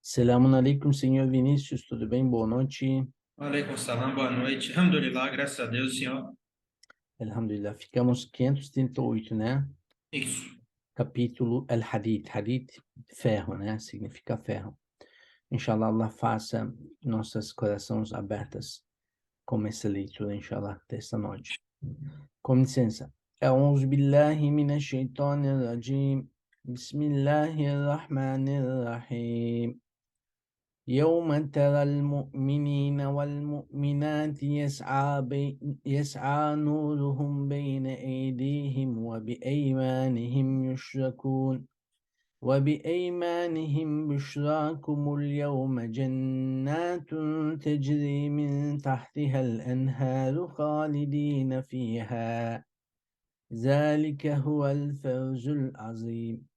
Selamun aleyküm, senhor Vinícius, tudo bem? Boa noite. Aleikum salam, boa noite. Alhamdulillah, graças a Deus, senhor. Alhamdulillah. Ficamos 538, né? Isso. Capítulo Al-Hadid. Hadid, ferro, né? Significa ferro. Inshallah, Allah faça nossos corações abertas com essa leitura, inshallah, desta noite. Com licença. أعوذ بالله من الشيطان الرجيم. بسم الله الرحمن الرحيم. يوم ترى المؤمنين والمؤمنات يسعى نورهم بين أيديهم وبأيمانهم بشراكم اليوم جنات تجري من تحتها الأنهار خالدين فيها ذلك هو الفوز العظيم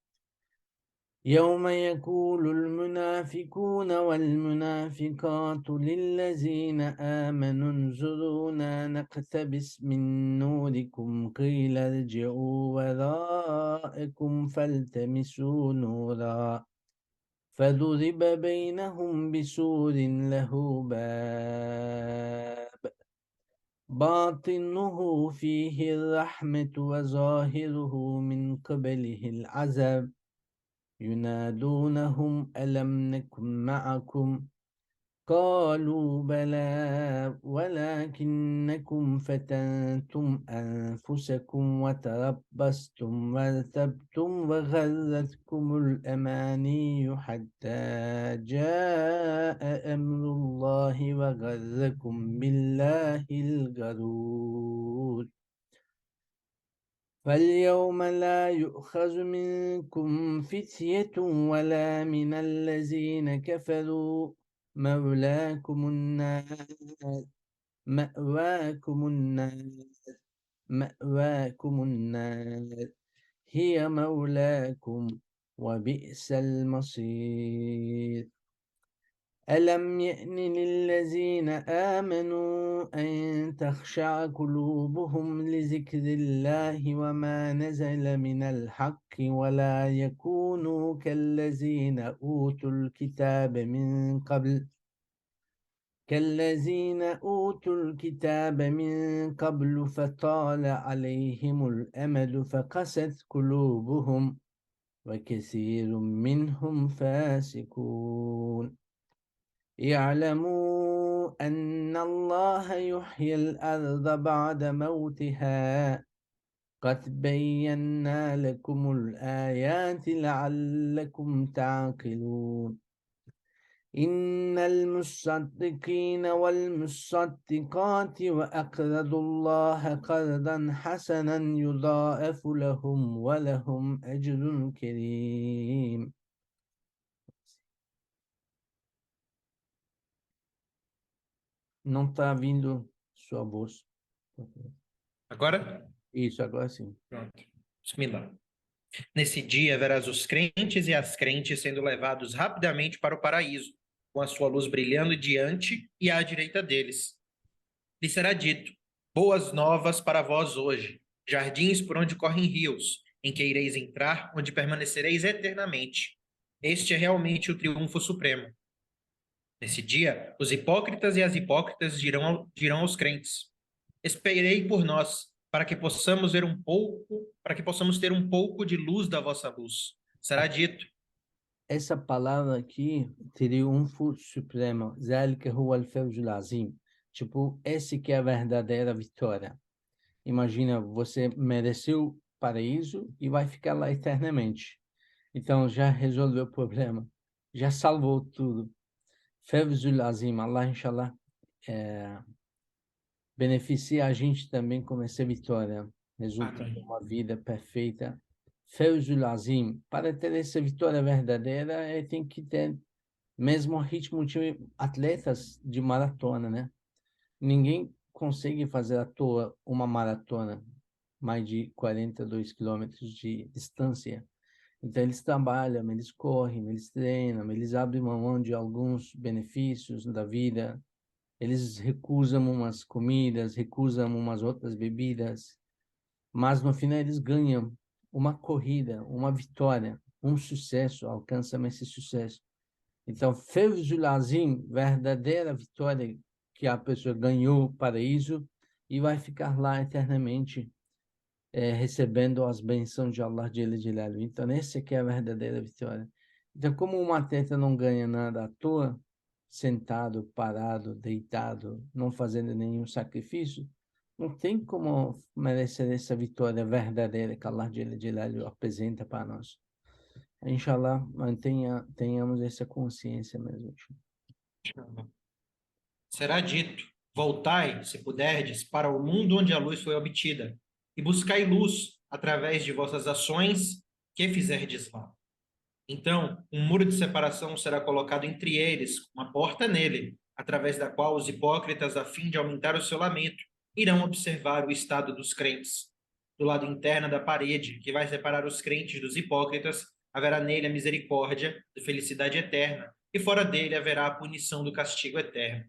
يوم يقول المنافقون والمنافقات للذين آمنوا انظرونا نقتبس من نوركم قيل ارجعوا وراءكم فالتمسوا نورا فضرب بينهم بسور له باب باطنه فيه الرحمة وظاهره من قبله العذاب ينادونهم ألم نكن معكم قالوا بلى ولكنكم فتنتم أنفسكم وتربصتم وارتبتم وغرتكم الأماني حتى جاء أمر الله وغركم بالله الغرور فاليوم لا يؤخذ منكم فتية ولا من الذين كفروا مولاكم النار مأواكم النار مأواكم النار هي مولاكم وبئس المصير ألم يأن للذين آمنوا أن تخشع قلوبهم لذكر الله وما نزل من الحق ولا يكونوا كالذين أوتوا الكتاب من قبل فطال عليهم الأمد فقست قلوبهم وكثير منهم فاسقون اعلموا أن الله يحيي الأرض بعد موتها قد بينا لكم الآيات لعلكم تعقلون إن المصدقين والمصدقات وأقرضوا الله قرضا حسنا يضاعف لهم ولهم أجر كريم. Não está vindo sua voz. Agora? Isso, agora sim. Pronto. Bismillah. Nesse dia verás os crentes e as crentes sendo levados rapidamente para o paraíso, com a sua luz brilhando diante e à direita deles. Lhe será dito: boas novas para vós hoje, jardins por onde correm rios, em que ireis entrar, onde permanecereis eternamente. Este é realmente o triunfo supremo. Nesse dia, os hipócritas e as hipócritas dirão aos crentes: esperei por nós, para que possamos ter um pouco de luz da vossa luz. Será dito: Essa palavra aqui, triunfo supremo, ذلك هو الفوز العظيم. Tipo, esse que é a verdadeira vitória. Imagina, você mereceu paraíso e vai ficar lá eternamente. Então, já resolveu o problema. Já salvou tudo. Fevzul Azim, Allah, inshallah, beneficia a gente também com essa vitória, resultando em amém. uma vida perfeita. Fevzul Azim, para ter essa vitória verdadeira, tem que ter mesmo ritmo de atletas de maratona, né? Ninguém consegue fazer à toa uma maratona, mais de 42 quilômetros de distância. Então, eles trabalham, eles correm, eles treinam, eles abrem mão de alguns benefícios da vida, eles recusam umas comidas, recusam umas outras bebidas, mas no final eles ganham uma corrida, uma vitória, um sucesso, alcançam esse sucesso. Então, Fevzul Azim, verdadeira vitória que a pessoa ganhou o paraíso e vai ficar lá eternamente recebendo as bênçãos de Allah Jalla Jalaluhu. Então, essa aqui é a verdadeira vitória. Então, como um atleta não ganha nada à toa, sentado, parado, deitado, não fazendo nenhum sacrifício, não tem como merecer essa vitória verdadeira que Allah Jalla Jalaluhu apresenta para nós. Inshallah, tenhamos essa consciência mesmo. Será dito: voltai, se puderdes, para o mundo onde a luz foi obtida, e buscai luz através de vossas ações que fizerdes lá. Então, um muro de separação será colocado entre eles, uma porta nele, através da qual os hipócritas, a fim de aumentar o seu lamento, irão observar o estado dos crentes. Do lado interno da parede, que vai separar os crentes dos hipócritas, haverá nele a misericórdia de felicidade eterna, e fora dele haverá a punição do castigo eterno.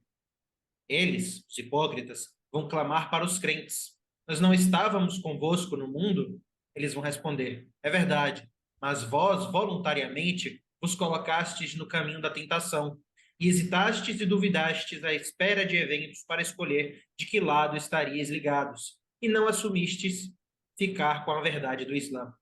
Eles, os hipócritas, vão clamar para os crentes: nós não estávamos convosco no mundo? Eles vão responder: é verdade, mas vós voluntariamente vos colocastes no caminho da tentação e hesitastes e duvidastes à espera de eventos para escolher de que lado estarias ligados, e não assumistes ficar com a verdade do Islã,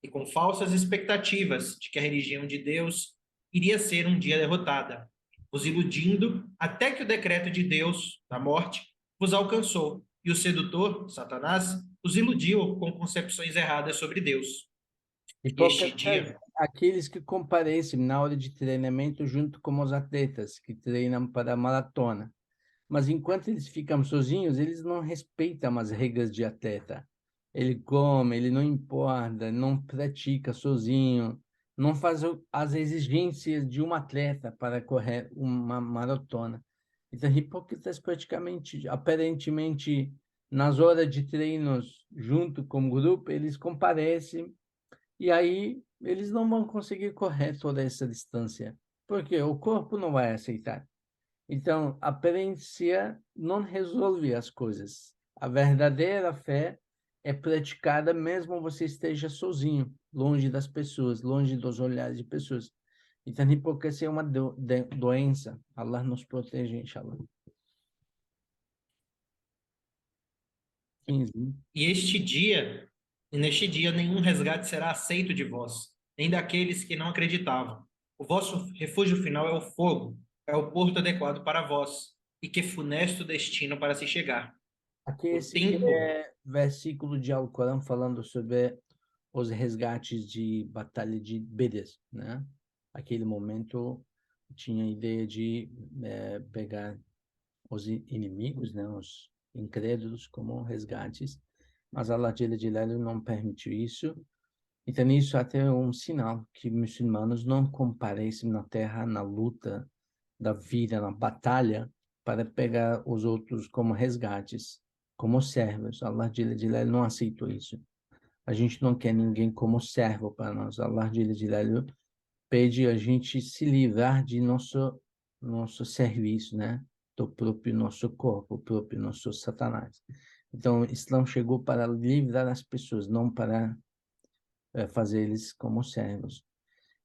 e com falsas expectativas de que a religião de Deus iria ser um dia derrotada, vos iludindo até que o decreto de Deus, da morte, vos alcançou, e o sedutor, Satanás, os iludiu com concepções erradas sobre Deus. Este Hipócritas, dia, aqueles que comparecem na hora de treinamento junto com os atletas que treinam para a maratona. Mas enquanto eles ficam sozinhos, eles não respeitam as regras de atleta. Ele come, ele não importa, não pratica sozinho, não faz as exigências de um atleta para correr uma maratona. Então, hipócritas praticamente, aparentemente, nas horas de treinos, junto com o grupo, eles comparecem e aí eles não vão conseguir correr toda essa distância, porque o corpo não vai aceitar. Então, a aparência não resolve as coisas. A verdadeira fé é praticada mesmo você esteja sozinho, longe das pessoas, longe dos olhares de pessoas. Então, a hipocrisia é uma doença. Allah nos protege, inshallah. 15. e este dia, e neste dia nenhum resgate será aceito de vós, nem daqueles que não acreditavam. O vosso refúgio final é o fogo, é o porto adequado para vós, e que funesto destino para se chegar. Aqui O esse que tempo é versículo de Alcorão falando sobre os resgates de batalha de Bedr, né? Aquele momento tinha a ideia de pegar os inimigos, né, os incrédulos como resgates, mas Allah Jalla Jalaluhu não permitiu isso. Então isso até é um sinal que muçulmanos não comparecem na terra na luta da vida, na batalha, para pegar os outros como resgates, como servos. Allah Jalla Jalaluhu não aceitou isso. A gente não quer ninguém como servo para nós. Allah Jalla Jalaluhu pede a gente se livrar de nosso serviço, né? Do próprio nosso corpo, o próprio nosso Satanás. Então, o Islã chegou para livrar as pessoas, não para fazer eles como servos.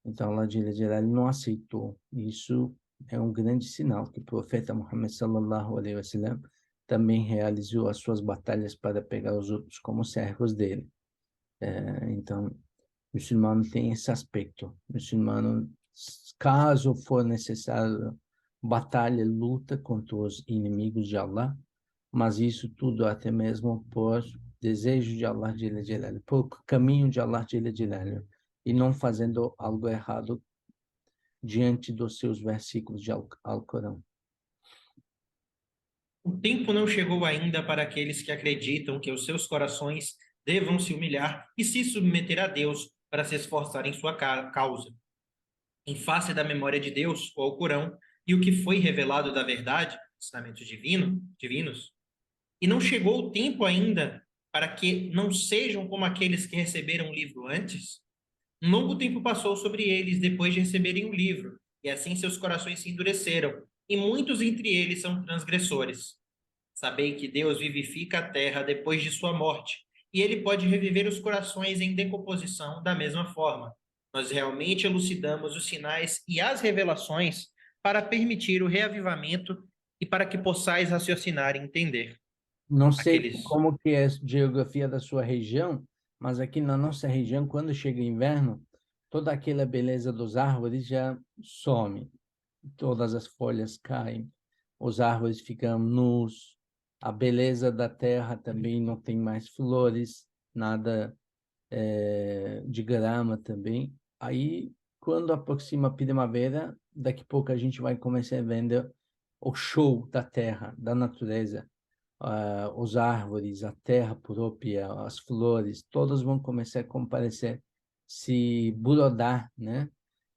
Então, Allah Jalla Jalaluhu não aceitou. Isso é um grande sinal que o profeta Muhammad sallallahu alaihi wasallam também realizou as suas batalhas para pegar os outros como servos dele. Então, o muçulmano tem esse aspecto. O muçulmano, caso for necessário, batalha, luta contra os inimigos de Allah, mas isso tudo até mesmo por desejo de Allah Jalla Jalaluhu, por caminho de Allah Jalla Jalaluhu, e não fazendo algo errado diante dos seus versículos de Alcorão. O tempo não chegou ainda para aqueles que acreditam que os seus corações devam se humilhar e se submeter a Deus para se esforçar em sua causa. Em face da memória de Deus, o Alcorão, e o que foi revelado da verdade, ensinamentos divinos, e não chegou o tempo ainda para que não sejam como aqueles que receberam o livro antes? Um longo tempo passou sobre eles depois de receberem o livro, e assim seus corações se endureceram, e muitos entre eles são transgressores. Sabei que Deus vivifica a terra depois de sua morte, e ele pode reviver os corações em decomposição da mesma forma. Nós realmente elucidamos os sinais e as revelações para permitir o reavivamento e para que possais raciocinar e entender. Não sei Aqueles. como que é a geografia da sua região, mas aqui na nossa região, quando chega o inverno, toda aquela beleza dos árvores já some. Todas as folhas caem, os árvores ficam nus, a beleza da terra também não tem mais flores, nada de grama também. Aí, quando aproxima a primavera, daqui a pouco a gente vai começar a ver o show da terra, da natureza, os árvores, a terra própria, as flores, todas vão começar a comparecer, se brodar, né?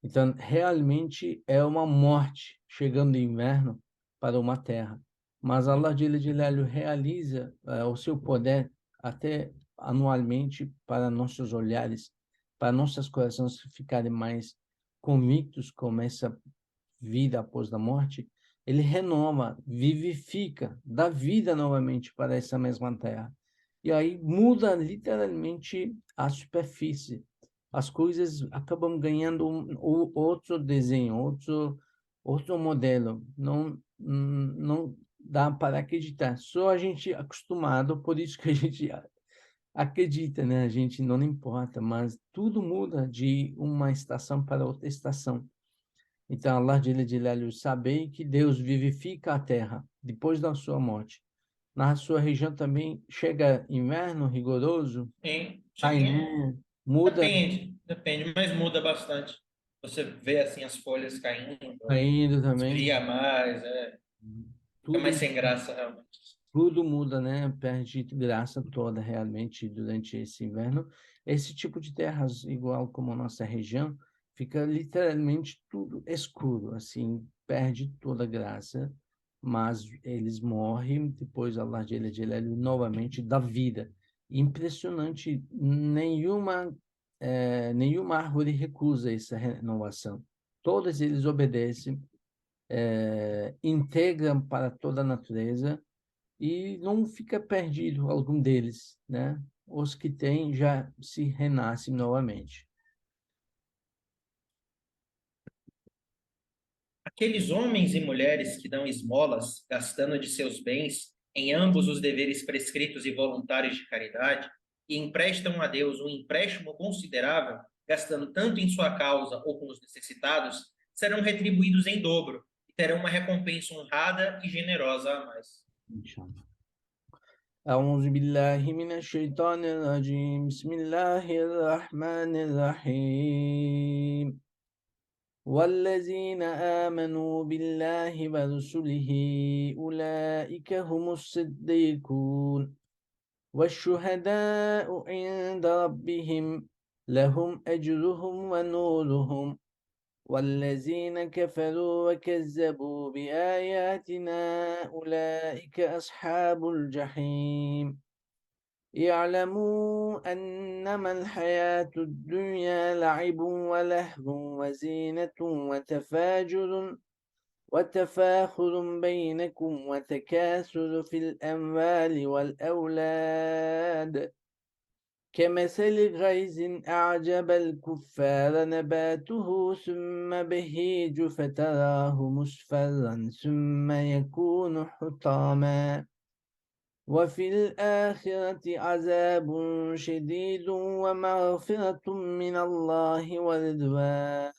Então, realmente é uma morte chegando o inverno para uma terra. Mas Allah Jalla Jalaluhu realiza o seu poder até anualmente para nossos olhares, para nossos corações ficarem mais convictos com essa vida após a morte. Ele renova, vivifica, dá vida novamente para essa mesma terra. E aí muda literalmente a superfície. As coisas acabam ganhando outro desenho, outro modelo. Não dá para acreditar. Só a gente é acostumado, por isso que a gente acredita, né? A gente não importa, mas tudo muda de uma estação para outra estação. Então, Allah Jalla Jalaluhu, sabei que Deus vivifica a terra depois da sua morte. Na sua região também chega inverno rigoroso, Sim, cai sim, neve, muda, depende, mas muda bastante. Você vê assim as folhas caindo, caindo também. esfria mais, fica mais Tudo, sem graça realmente. tudo muda, né? Perde graça toda realmente durante esse inverno. Esse tipo de terras, igual como a nossa região, fica literalmente tudo escuro, assim, perde toda a graça, mas eles morrem, depois Allah Jalla Jalaluhu novamente dá vida. Impressionante, nenhuma árvore recusa essa renovação. Todos eles obedecem, integram para toda a natureza e não fica perdido algum deles, né? Os que têm já se renascem novamente. Aqueles homens e mulheres que dão esmolas, gastando de seus bens em ambos os deveres prescritos e voluntários de caridade, e emprestam a Deus um empréstimo considerável, gastando tanto em sua causa ou com os necessitados, serão retribuídos em dobro e terão uma recompensa honrada e generosa a mais. Inshallah. أعوذ بالله من الشيطان الرجيم بسم الله الرحمن الرحيم والذين آمنوا بالله ورسله أولئك هم الصديقون والشهداء عند ربهم لهم أجرهم ونورهم والذين كفروا وكذبوا بآياتنا أولئك أصحاب الجحيم اعلموا أنما الحياة الدنيا لعب ولهو وزينة وتفاخر بينكم وتكاثر في الأموال والأولاد كمثل غيث أعجب الكفار نباته ثم بهيج فتراه مصفرا ثم يكون حطاما وفي الآخرة عذاب شديد ومغفرة من الله ورضوان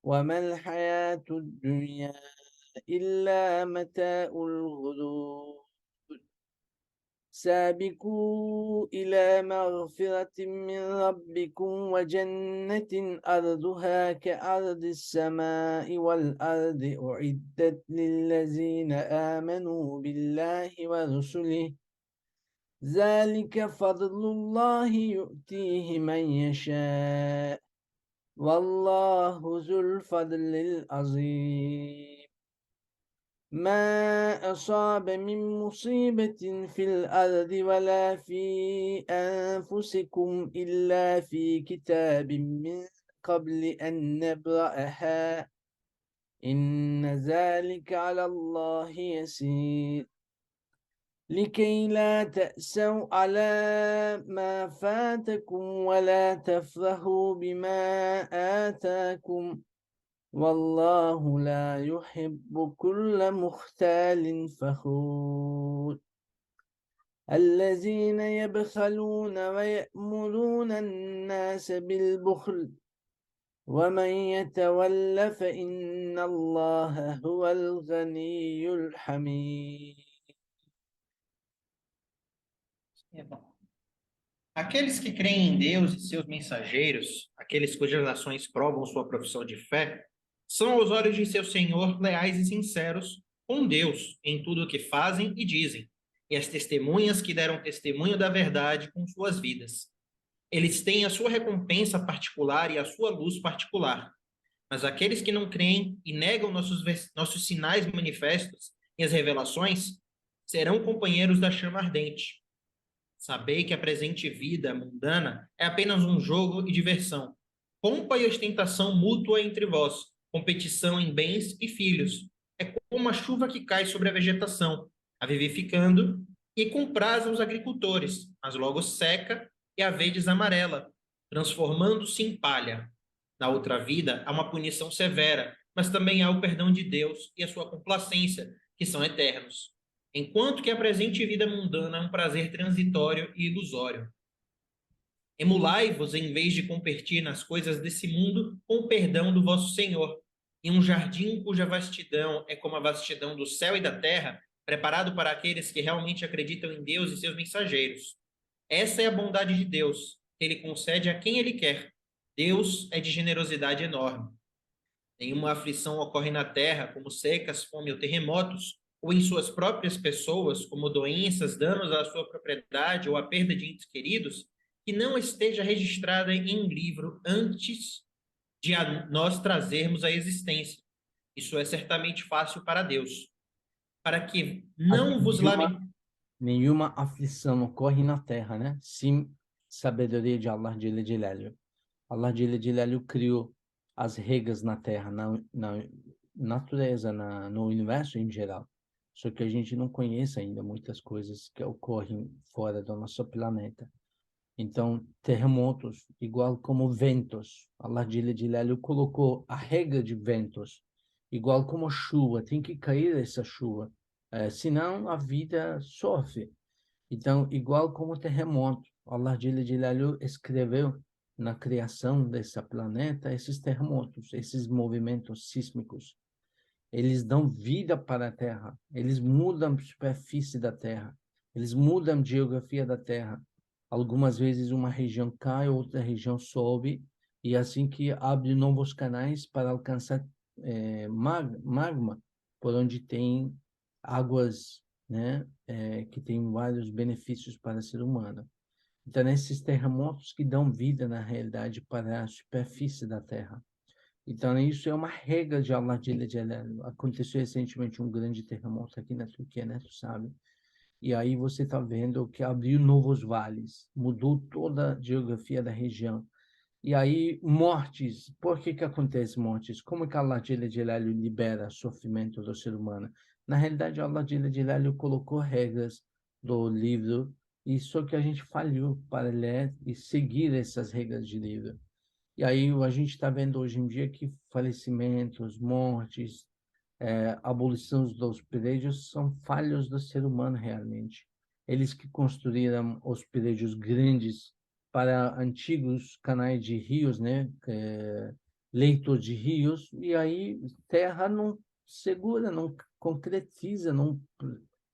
وما الحياة الدنيا إلا متاع الغرور سابقوا إلى مغفرة من ربكم وجنة أرضها كأرض السماء والأرض أعدت للذين آمنوا بالله ورسله ذلك فضل الله يؤتيه من يشاء والله ذو الفضل العظيم ما أصاب من مصيبة في الأرض ولا في أنفسكم إلا في كتاب من قبل أن نبرأها إن ذلك على الله يسير لكي لا تأسوا على ما فاتكم ولا تفرحوا بما آتاكم والله لا يحب كل مختال فخور الذين يبخلون ويأمرون الناس بالبخل ومن يتول فإن الله هو الغني الحميد. Aqueles que creem em Deus e seus mensageiros, aqueles cujas ações provam sua profissão de fé, são aos olhos de seu Senhor leais e sinceros com Deus em tudo o que fazem e dizem, e as testemunhas que deram testemunho da verdade com suas vidas. Eles têm a sua recompensa particular e a sua luz particular. Mas aqueles que não creem e negam nossos sinais manifestos e as revelações serão companheiros da chama ardente. Sabei que a presente vida mundana é apenas um jogo e diversão, pompa e ostentação mútua entre vós, competição em bens e filhos. É como a chuva que cai sobre a vegetação, a vivificando e compraz aos agricultores, mas logo seca e a vez amarela, transformando-se em palha. Na outra vida há uma punição severa, mas também há o perdão de Deus e a sua complacência, que são eternos. Enquanto que a presente vida mundana é um prazer transitório e ilusório. Emulai-vos em vez de competir nas coisas desse mundo com o perdão do vosso Senhor, em um jardim cuja vastidão é como a vastidão do céu e da terra, preparado para aqueles que realmente acreditam em Deus e seus mensageiros. Essa é a bondade de Deus, que ele concede a quem ele quer. Deus é de generosidade enorme. Nenhuma aflição ocorre na terra, como secas, fome ou terremotos, ou em suas próprias pessoas, como doenças, danos à sua propriedade ou a perda de entes queridos, que não esteja registrada em um livro antes de nós trazermos à existência. Isso é certamente fácil para Deus. Para que Aqui, não vos lamenteis. nenhuma aflição ocorre na terra, né? Sim, sabedoria de Allah Jalla Jalaluhu. Allah Jalla Jalaluhu criou as regras na terra, na natureza, no universo em geral. Só que a gente não conhece ainda muitas coisas que ocorrem fora do nosso planeta. Então, terremotos, igual como ventos. Allah Jalla Jalaluhu colocou a regra de ventos, igual como chuva, tem que cair essa chuva. Senão a vida sofre. Então, igual como terremoto, Allah Jalla Jalaluhu escreveu na criação desse planeta esses terremotos, esses movimentos sísmicos. Eles dão vida para a Terra, eles mudam a superfície da Terra, eles mudam a geografia da Terra. Algumas vezes uma região cai, outra região sobe, e assim que abre novos canais para alcançar magma, por onde tem águas, né, que tem vários benefícios para o ser humano. Então, esses terremotos que dão vida, na realidade, para a superfície da Terra. Então, isso é uma regra de Allah Jalla Jalaluhu. Aconteceu recentemente um grande terremoto aqui na Turquia, né, tu sabe? E aí você está vendo que abriu novos vales, mudou toda a geografia da região. E aí, mortes. Por que que acontece mortes? Como que Allah Jalla Jalaluhu libera sofrimento do ser humano? Na realidade, Allah Jalla Jalaluhu colocou regras do livro, e só que a gente falhou para ler e seguir essas regras de livro. E aí a gente está vendo hoje em dia que falecimentos, mortes, abolição dos prédios são falhas do ser humano realmente. Eles que construíram os prédios grandes para antigos canais de rios, né? Leitos de rios, e aí terra não segura, não concretiza, não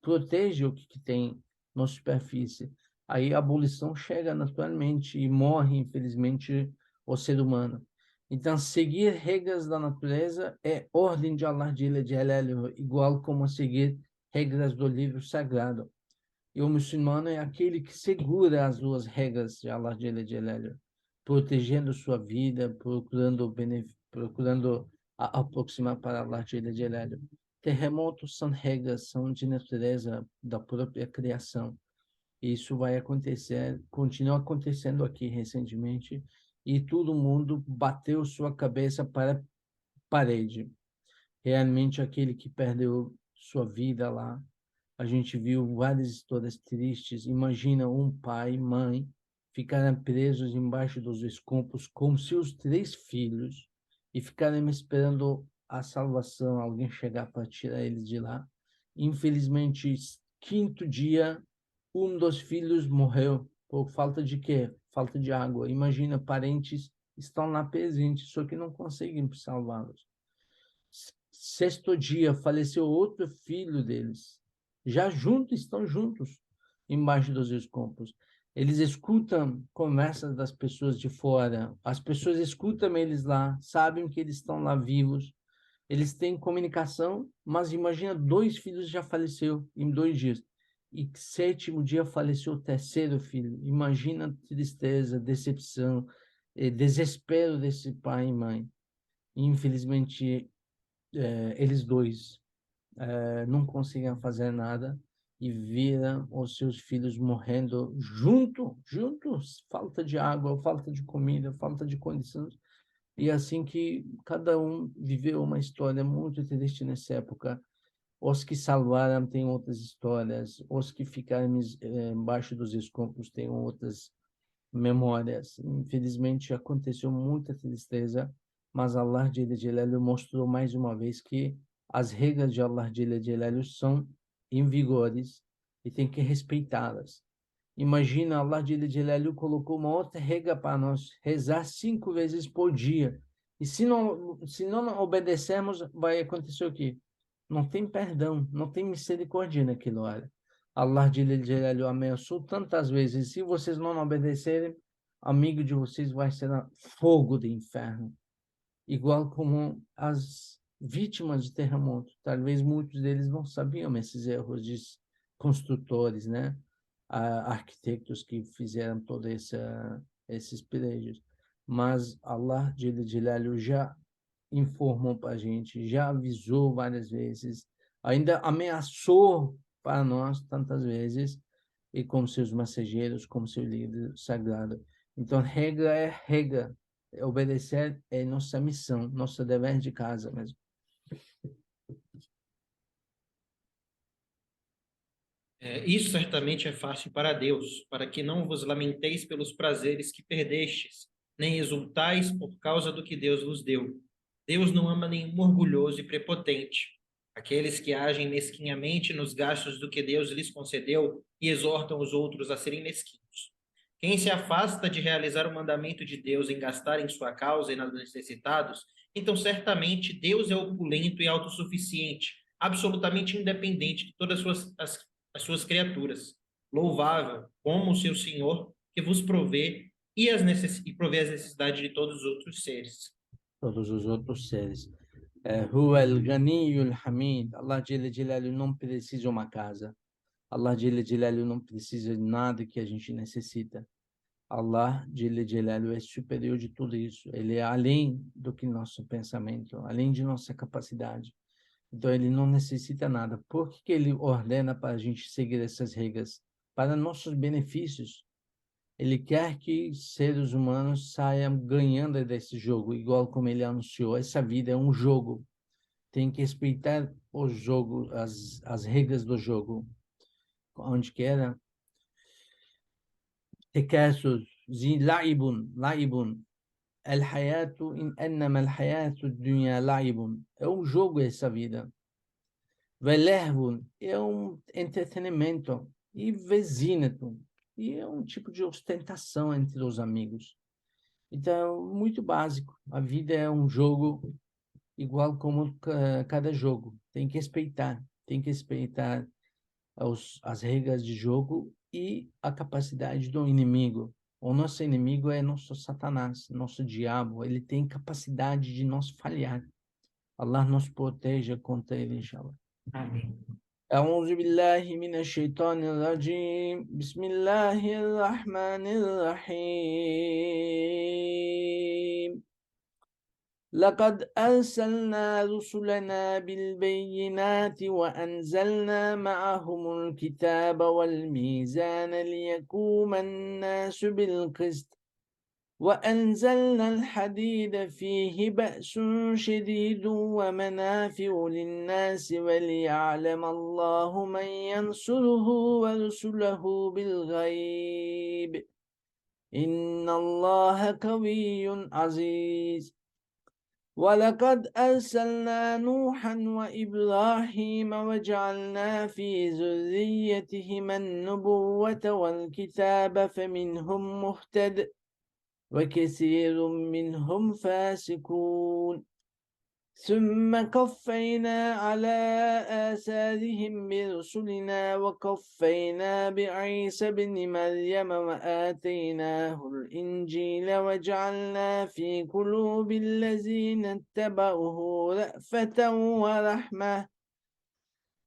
protege o que tem na superfície. Aí a abolição chega naturalmente e morre, infelizmente, o ser humano. Então, seguir regras da natureza é ordem de Allah Jalla Jalaluhu, igual como seguir regras do livro sagrado. E o muçulmano é aquele que segura as duas regras de Allah Jalla Jalaluhu, protegendo sua vida, procurando aproximar para Allah Jalla Jalaluhu. Terremotos são regras, são de natureza da própria criação. Isso vai acontecer, continua acontecendo aqui recentemente, e todo mundo bateu sua cabeça para a parede. Realmente, aquele que perdeu sua vida lá, A gente viu várias histórias tristes. Imagina um pai e mãe ficarem presos embaixo dos escombros com seus 3 filhos e ficarem esperando a salvação, alguém chegar para tirar eles de lá. Infelizmente, quinto dia, um dos filhos morreu por falta de quê? Falta de água. Imagina, parentes estão lá presentes, só que não conseguem salvá-los. Sexto dia, faleceu outro filho deles. Já juntos, estão juntos, embaixo dos escombros. Eles escutam conversas das pessoas de fora. As pessoas escutam eles lá, sabem que eles estão lá vivos. Eles têm comunicação, mas imagina, 2 filhos já faleceu em 2 dias. E sétimo dia faleceu o terceiro filho. Imagina a tristeza, decepção, desespero desse pai e mãe. Infelizmente, eles dois não conseguiam fazer nada e viram os seus filhos morrendo juntos, falta de água, falta de comida, falta de condições. E assim que cada um viveu uma história muito triste nessa época. Os que salvaram têm outras histórias, os que ficaram embaixo dos escombros têm outras memórias. Infelizmente, aconteceu muita tristeza, mas Allah Jalla Jalaluhu mostrou mais uma vez que as regras de Allah Jalla Jalaluhu são em vigores e tem que respeitá-las. Imagina, Allah Jalla Jalaluhu colocou uma outra regra para nós, rezar 5 vezes por dia. E se não obedecermos, vai acontecer o quê? Não tem perdão, não tem misericórdia naquilo hora. Allah Jalla Jalaluhu ameaçou tantas vezes, se vocês não obedecerem, amigo de vocês vai ser fogo do inferno. Igual como as vítimas de terremoto. Talvez muitos deles não sabiam esses erros de construtores, né? Arquitetos que fizeram todos esses prédios. Mas Allah Jalla Jalaluhu já informou para a gente, já avisou várias vezes, ainda ameaçou para nós tantas vezes, e como seus mensageiros, como seu líder sagrado. Então, regra é regra. Obedecer é nossa missão, nosso dever de casa mesmo. Isso certamente é fácil para Deus, para que não vos lamenteis pelos prazeres que perdestes, nem exultais por causa do que Deus vos deu. Deus não ama nenhum orgulhoso e prepotente. Aqueles que agem mesquinhamente nos gastos do que Deus lhes concedeu e exortam os outros a serem mesquinhos. Quem se afasta de realizar o mandamento de Deus em gastar em sua causa e nos necessitados, então certamente Deus é opulento e autossuficiente, absolutamente independente de todas as suas criaturas. Louvável como o seu Senhor, que vos provê e provê as necessidades de todos os outros seres. Todos os outros seres. Huwa al-Ghaniyyul Hamid. Allah Jalla Jalaluhu não precisa de uma casa. Allah Jalla Jalaluhu não precisa de nada que a gente necessita. Allah Jalla Jalaluhu é superior de tudo isso. Ele é além do que nosso pensamento, além de nossa capacidade. Então, ele não necessita nada. Por que ele ordena para a gente seguir essas regras? Para nossos benefícios. Ele quer que seres humanos saiam ganhando desse jogo, igual como ele anunciou. Essa vida é um jogo. Tem que respeitar o jogo, as regras do jogo. Onde quer. تكاسل زي لعب الحياة إنما الحياة الدنيا لعب. É um jogo essa vida. Velervo é um entretenimento e vezíneto e é um tipo de ostentação entre os amigos. Então, muito básico. A vida é um jogo igual como cada jogo. Tem que respeitar as regras de jogo e a capacidade do inimigo. O nosso inimigo é nosso Satanás, nosso diabo. Ele tem capacidade de nos falhar. Allah nos proteja contra ele, inshallah. Amém. أعوذ بالله من الشيطان الرجيم بسم الله الرحمن الرحيم لقد أرسلنا رسلنا بالبينات وأنزلنا معهم الكتاب والميزان ليقوم الناس بالقسط وأنزلنا الحديد فيه بأس شديد ومنافع للناس وليعلم الله من ينصره ورسله بالغيب إن الله قوي عزيز ولقد أرسلنا نوحا وإبراهيم وجعلنا في ذريتهما النبوة والكتاب فمنهم مهتد وكثير منهم فاسقون ثم قفينا على آثارهم برسلنا وقفينا بعيسى بن مريم وآتيناه الإنجيل وجعلنا في قلوب الذين اتبعوه رأفة ورحمة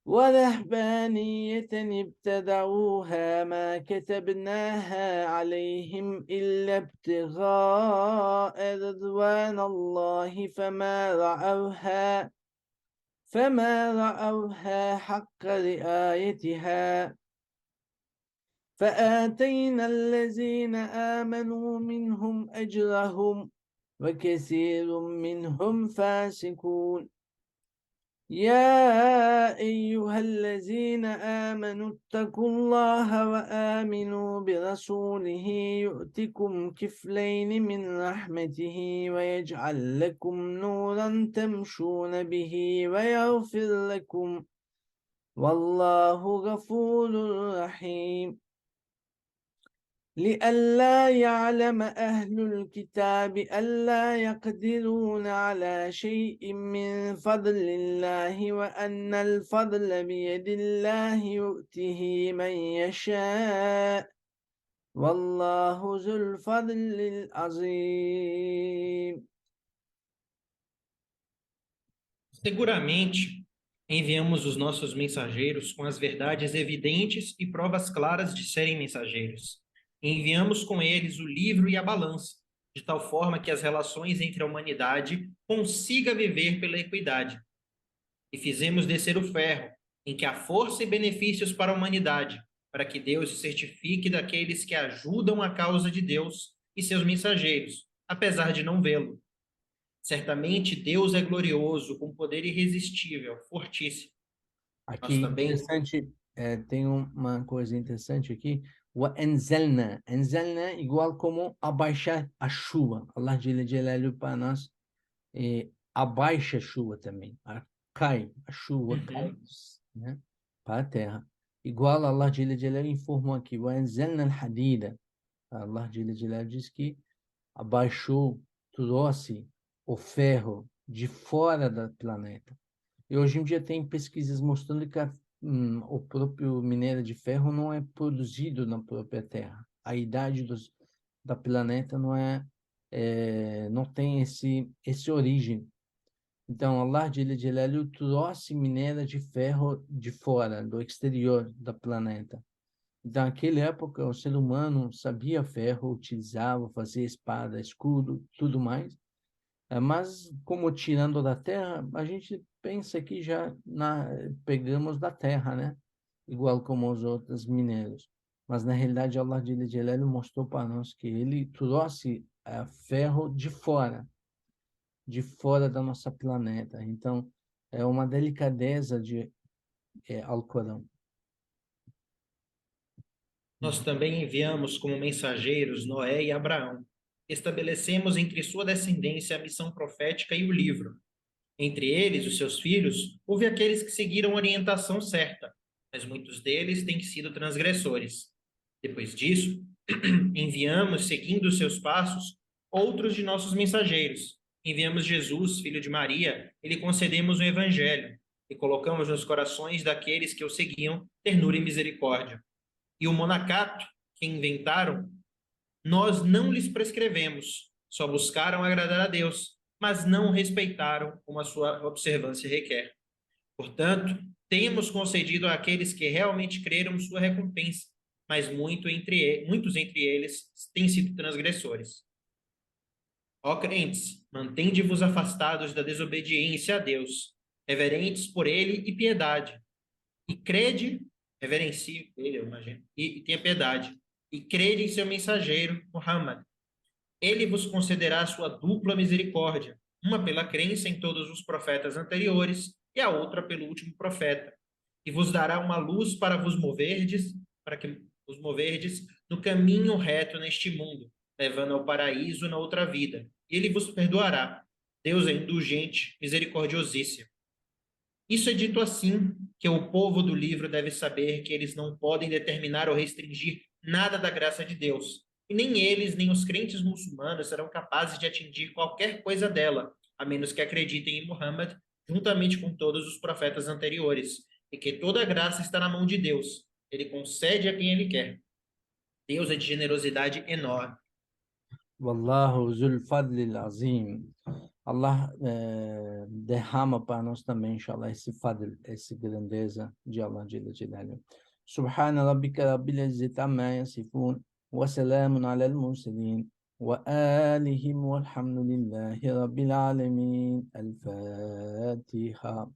ورهبانية ابتدعوها ما كتبناها عليهم إلا ابتغاء رضوان الله فما رأوها حق رعايتها فآتينا الذين آمنوا منهم أجرهم وكثير منهم فاسقون يا أيها الذين آمنوا اتقوا الله وآمنوا برسوله يؤتكم كفلين من رحمته ويجعل لكم نورا تمشون به ويغفر لكم والله غفور رحيم لئلا يعلم أهل الكتاب ألا يقدرون على شيء من فضل الله وأن الفضل بيد الله يؤته من يشاء والله ذو الفضل العظيم. Seguramente, enviamos os nossos mensageiros com as verdades evidentes e provas claras de serem mensageiros. Enviamos com eles o livro e a balança, de tal forma que as relações entre a humanidade consiga viver pela equidade. E fizemos descer o ferro, em que há força e benefícios para a humanidade, para que Deus se certifique daqueles que ajudam a causa de Deus e seus mensageiros, apesar de não vê-lo. Certamente Deus é glorioso, com poder irresistível, fortíssimo. Aqui Nós também interessante, tem uma coisa interessante aqui. وأنزلنا أنزلنا igual como abaixar a chuva. Allah Jalla Jalaluhu para nós abaixa a chuva também. Cai, a chuva cai, né, para a terra. Igual Allah Jalla Jalaluhu informou aqui. وأنزلنا الحديد. Allah Jalla Jalaluhu diz que abaixou, trouxe o ferro de fora do planeta. E hoje em dia tem pesquisas mostrando que o próprio minério de ferro não é produzido na própria Terra. A idade da planeta não tem esse origem. Então, Allah Jalla Jalaluhu trouxe minério de ferro de fora, do exterior da planeta. Então, naquela época, o ser humano sabia ferro, utilizava, fazia espada, escudo, tudo mais. Mas, como tirando da terra, a gente pensa que já pegamos da terra, né? Igual como os outros minérios. Mas, na realidade, Allah Jalla Jalaluhu mostrou para nós que ele trouxe ferro de fora da nossa planeta. Então, é uma delicadeza de Alcorão. Nós também enviamos como mensageiros Noé e Abraão. Estabelecemos entre sua descendência a missão profética e o livro. Entre eles, os seus filhos, houve aqueles que seguiram a orientação certa, mas muitos deles têm sido transgressores. Depois disso, enviamos, seguindo os seus passos, outros de nossos mensageiros. Enviamos Jesus, filho de Maria, e lhe concedemos o evangelho, e colocamos nos corações daqueles que o seguiam ternura e misericórdia. E o monacato que inventaram, nós não lhes prescrevemos, só buscaram agradar a Deus, mas não respeitaram como a sua observância requer. Portanto, temos concedido àqueles que realmente creram sua recompensa, mas muitos entre eles têm sido transgressores. Ó crentes, mantende-vos afastados da desobediência a Deus, reverentes por ele e piedade. E crede, reverencie ele, eu imagino, e tenha piedade. E crede em seu mensageiro, Muhammad. Ele vos concederá a sua dupla misericórdia, uma pela crença em todos os profetas anteriores e a outra pelo último profeta, e vos dará uma luz para que vos moverdes no caminho reto neste mundo, levando ao paraíso na outra vida. E ele vos perdoará. Deus é indulgente, misericordiosíssimo. Isso é dito assim, que o povo do livro deve saber que eles não podem determinar ou restringir nada da graça de Deus. E nem eles, nem os crentes muçulmanos serão capazes de atingir qualquer coisa dela, a menos que acreditem em Muhammad, juntamente com todos os profetas anteriores, e que toda a graça está na mão de Deus. Ele concede a quem ele quer. Deus é de generosidade enorme. Wallahu zul fadlil azim. Allah derrama para nós também, inshallah, esse fadl, essa grandeza de Allah Jalla Jalaluhu. Subhana rabbika rabbil izzati amma yasifun wa salamun ala al-mursalin wa alihim walhamdulillahi rabbil alamin. Al-Fatiha.